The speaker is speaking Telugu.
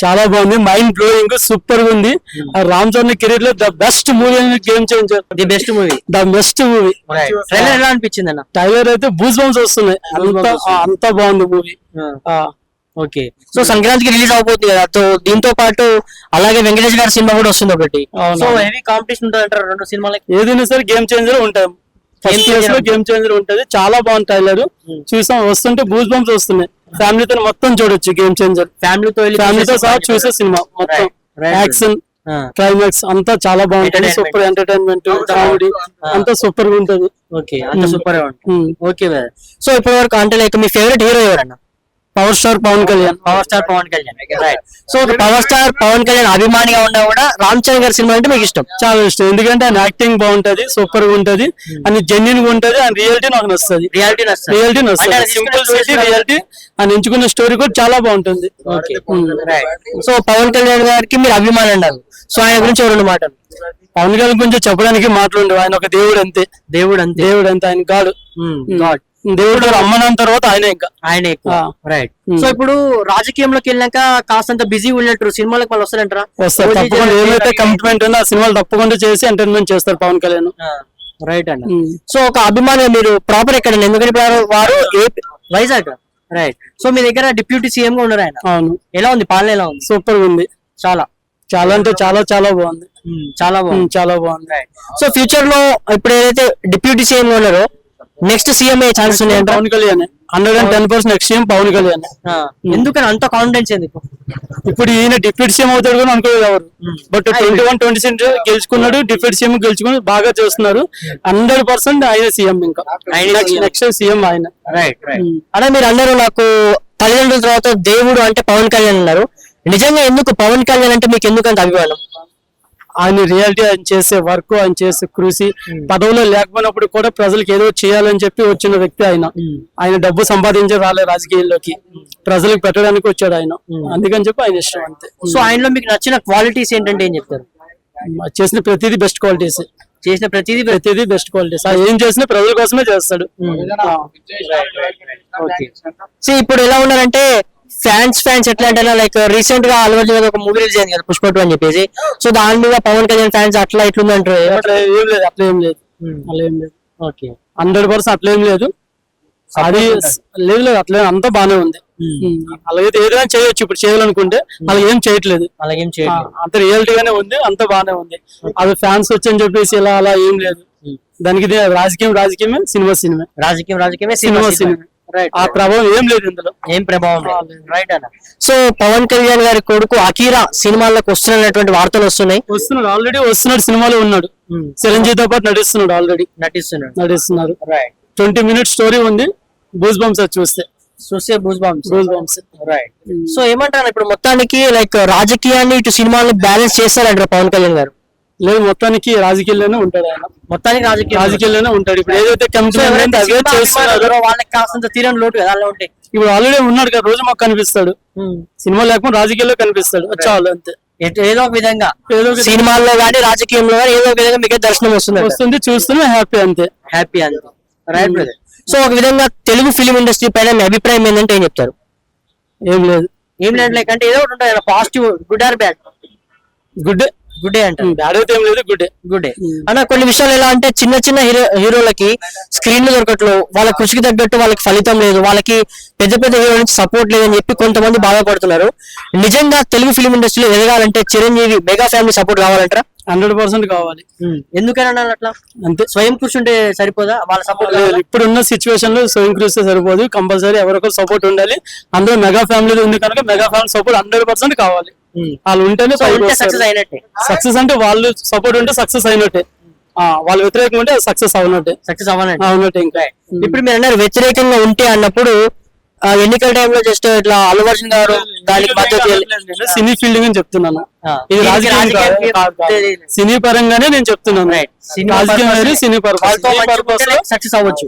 చాలా బాగుంది, మైండ్ బ్లోయింగ్, సూపర్ గా ఉంది. రామ్ చరణ్ కెరీర్ లో the best movie, game changer, the best movie, the best movie. Trailer ఎలా అనిపించింది అన్న? టైలర్ అయితే బూస్ బంప్స్ వస్తున్నాయి, అంతా బాగుంది మూవీ. ఓకే, సో సంక్రాంతికి రిలీజ్ అవబోతుంది కదా, సో దీంతో పాటు అలాగే వెంకటేష్ గారి సినిమా కూడా వస్తుంది ఒకటి. సో హెవీ కాంపిటీషన్ ఉంటుంది అంటారు రెండు సినిమాలకి. ఏదైనా సరే గేమ్ చేంజర్ ఉంటాయి, ఫస్ట్ ఇయర్స్ లో గేమ్ చేంజర్ ఉంటది. చాలా బాగుంది ట్రైలర్, చూసాం, వస్తుంటే బూస్ బంప్స్ వస్తున్నాయి. ఫ్యామిలీతో మొత్తం చూడొచ్చు గేమ్ చేంజర్, ఫ్యామిలీతో సహా చూసే సినిమా. మొత్తం యాక్షన్, క్లైమాక్స్ అంతా చాలా బాగుంటది. సూపర్ ఎంటర్టైన్మెంట్, కామెడీ అంతా సూపర్ గా ఉంటది. ఓకే, అంతా సూపర్ గా ఉంటుంది. ఓకే, సో ఇప్పటి వరకు అంటే లైక్ మీ ఫేవరెట్ హీరో ఎవరన్నా? Power star Pawan Kalyan. Power star Pawan Kalyan, right. So power star Pawan Kalyan అభిమానిగా ఉన్నా కూడా రామ్ చరణ్ గారి సినిమా అంటే మీకు ఇష్టం? చాలా ఇష్టం, ఎందుకంటే ఆయన యాక్టింగ్ బాగుంటది, సూపర్ గా ఉంటది, అని జెన్యున్ గా ఉంటది, ఆయన రియాలిటీ నాకు నచ్చుతుంది. రియాలిటీ నచ్చుతుంది, సింపుల్ రియాలిటీ, ఆయన ఎంచుకున్న స్టోరీ కూడా చాలా బాగుంటుంది. సో పవన్ కళ్యాణ్ గారికి మీరు అభిమానం అన్నారు, సో ఆయన గురించి రెండు మాటలు. పవన్ కళ్యాణ్ గురించి చెప్పడానికి మాట్లాడు, ఆయన ఒక దేవుడు అంతే, దేవుడు అంతే, ఆయన గాడ్. దేవుడు అమ్మనం తర్వాత ఆయన ఎక్కువ, రైట్. సో ఇప్పుడు రాజకీయంలోకి వెళ్ళాక కాస్తంత బిజీ ఉన్నట్టు సినిమాలకు వాళ్ళు వస్తారంటారా? తప్పకుండా, ఏమైతే కమిట్మెంట్ ఉందో ఆ సినిమాలు తప్పకుండా చేసి ఎంటర్టైన్మెంట్ చేస్తారు పవన్ కళ్యాణ్. రైట్ అండి. సో ఒక అభిమానం, మీరు ప్రాపర్ ఎక్కడ? ఎందుకంటే వారు వైజాగ్, రైట్. సో మీ దగ్గర డిప్యూటీ సీఎం గా ఉన్నారు ఆయన. అవును. ఎలా ఉంది పాలన? ఎలా ఉంది? సూపర్ గా ఉంది, చాలా అంటే చాలా బాగుంది, చాలా బాగుంది. సో ఫ్యూచర్ లో ఇప్పుడు ఏదైతే డిప్యూటీ సీఎం గా ఉన్నారో నెక్స్ట్ సీఎం అయ్యే ఛాన్స్ ఉన్నాయి? Pawan Kalyan 110% next CM Pawan Kalyan. ఎందుకని అంత కాన్ఫిడెన్స్ ఎందుకు? ఇప్పుడు ఈయన డిప్యూటీ సీఎం అవుతాడు కూడా అనుకోలేదు ఎవరు, బట్ 21-20 గెలుచుకున్నాడు, డిప్యూటీ సీఎం గెలుచుకుని బాగా చేస్తున్నారు. 100% ఆయన సీఎం, ఇంకా నెక్స్ట్ సీఎం ఆయన. రైట్. అలా మీరు అందరూ నాకు తల్లిదండ్రుల తర్వాత దేవుడు అంటే పవన్ కళ్యాణ్ అన్నారు. నిజంగా ఎందుకు పవన్ కళ్యాణ్ అంటే మీకు ఎందుకంత అభిమానం? ఆయన రియాలిటీ, ఆయన చేసే వర్క్, ఆయన చేసే కృషి, పదవిలో లేకపోయినప్పుడు కూడా ప్రజలకు ఏదో చేయాలని చెప్పి వచ్చిన వ్యక్తి ఆయన. ఆయన డబ్బు సంపాదించి రాలే రాజకీయాల్లోకి, ప్రజలకు పెట్టడానికి వచ్చాడు ఆయన, అందుకని చెప్పి ఆయన ఇష్టం అంతే. సో ఆయనలో మీకు నచ్చిన క్వాలిటీస్ ఏంటంటే ఏం చెప్తారు? చేసిన ప్రతిదీ బెస్ట్ క్వాలిటీస్, చేసిన ప్రతిదీ బెస్ట్ క్వాలిటీస్. ఏం చేసినా ప్రజల కోసమే చేస్తాడు. సో ఇప్పుడు ఎలా ఉన్నారంటే ఫ్యాన్స్ ఎట్లా అంటే లైక్ రీసెంట్ గా అల్లు అర్జున్ ఒక మూవీ రిలీజ్ అయింది కదా, పుష్ప 2 అని చెప్పేసి. సో దాని మీద పవన్ కళ్యాణ్ ఫ్యాన్స్ అట్లా ఇట్లుందంటారు? అట్లా ఏం లేదు. ఓకే, 100% అట్లా ఏం లేదు, అది లేదు, అట్లా అంతా బానే ఉంది. అలాగైతే ఏదైనా చేయొచ్చు, ఇప్పుడు చేయాలనుకుంటే అలా ఏం చేయట్లేదు, అంత రియాలిటీగానే ఉంది, అంత బానే ఉంది. అది ఫ్యాన్స్ వచ్చని చెప్పేసి ఇలా అలా ఏం లేదు. దానికి రాజకీయమే, సినిమా సినిమా, ఆ ప్రభావం ఏం లేదు ఇందులో, ఏం ప్రభావం లేదు. రైట్ అన్న. సో పవన్ కళ్యాణ్ గారి కొడుకు అఖీరా సినిమాలకు వస్తున్నటువంటి వార్తలు వస్తున్నాయి. ఆల్రెడీ వస్తున్నాడు, సినిమాలో ఉన్నాడు, చిరంజీవితో పాటు నటిస్తున్నాడు, ఆల్రెడీ నటిస్తున్నారు. 20 minutes స్టోరీ ఉంది, బూస్ బంప్స్ చూస్తే బూస్ బంప్స్. రైట్. సో ఏమంటారు ఇప్పుడు మొత్తానికి లైక్ రాజకీయాన్ని ఇటు సినిమాలను బ్యాలెన్స్ చేస్తారంటారు పవన్ కళ్యాణ్ గారు? లేదు, మొత్తానికి రాజకీయాల్లోనే ఉంటాడు ఆయన, రాజకీయాల్లోనే ఉంటాడు. ఇప్పుడు ఏదైతే కమిట్మెంట్ అవే చేస్తున్నారో వాళ్ళకి కాస్తంత తీరని లోటు కదా అలా ఉంటాయి. ఇప్పుడు ఆల్రెడీ ఉన్నాడు కదా, రోజు మాకు కనిపిస్తాడు, సినిమా లేకపోతే రాజకీయాల్లో కనిపిస్తాడు, చాలు అంతే. ఏదో ఒక విధంగా సినిమాల్లో కానీ రాజకీయంలో కానీ ఏదో ఒక విధంగా మీకు దర్శనం వస్తుంది, చూస్తున్నా హ్యాపీ అంతే. Right brother. సో ఒక విధంగా తెలుగు ఫిలిం ఇండస్ట్రీ పైన మీ అభిప్రాయం ఏంటంటే ఏం చెప్తారు? ఏం లేదు లైక్ అంటే ఏదో ఒకటి ఉంటుంది, పాజిటివ్, గుడ్ ఆర్ బ్యాడ్? గుడ్డే అంటారు, బ్యాడ్ అయితే ఏం లేదు, గుడ్డే అన్న. కొన్ని విషయాలు ఎలా అంటే చిన్న హీరోలకి స్క్రీన్ దొరకట్లు, వాళ్ళ కృషికి తగ్గట్టు వాళ్ళకి ఫలితం లేదు, వాళ్ళకి పెద్ద హీరో నుంచి సపోర్ట్ లేదని చెప్పి కొంతమంది బాధపడుతున్నారు. నిజంగా తెలుగు ఫిలిం ఇండస్ట్రీలో ఎదగాలంటే చిరంజీవి మెగా ఫ్యామిలీ సపోర్ట్ కావాలంటారా? 100% కావాలి. ఎందుకని అట్లా? అంతే, స్వయం కృషి ఉంటే సరిపోదా? వాళ్ళ సపోర్ట్ ఇప్పుడున్న సిచ్యువేషన్ లో స్వయం కృషి సరిపోదు, కంపల్సరీ ఎవరొకరు సపోర్ట్ ఉండాలి. అందులో మెగా ఫ్యామిలీ ఉంది కనుక మెగా ఫ్యామిలీ సపోర్ట్ 100% కావాలి. వాళ్ళు ఉంటేనే సక్సెస్, అంటే వాళ్ళు సపోర్ట్ ఉంటే సక్సెస్ అయినట్టే, వాళ్ళు వ్యతిరేకంగా ఉంటే సక్సెస్ అవునట్టే. ఇంకా ఇప్పుడు మీరు అన్నారు వ్యతిరేకంగా ఉంటే అన్నప్పుడు ఎన్నికల టైంలో జస్ట్ ఇట్లా అల్లు అర్జున్ గారు దానికి మద్దతు, సినీ ఫీల్డింగ్ అని చెప్తున్నాను, ఇది రాజకీయం సినీ పరంగానే నేను చెప్తున్నాను. రాజకీయం సినీ పర్పస్ సక్సెస్ అవ్వచ్చు.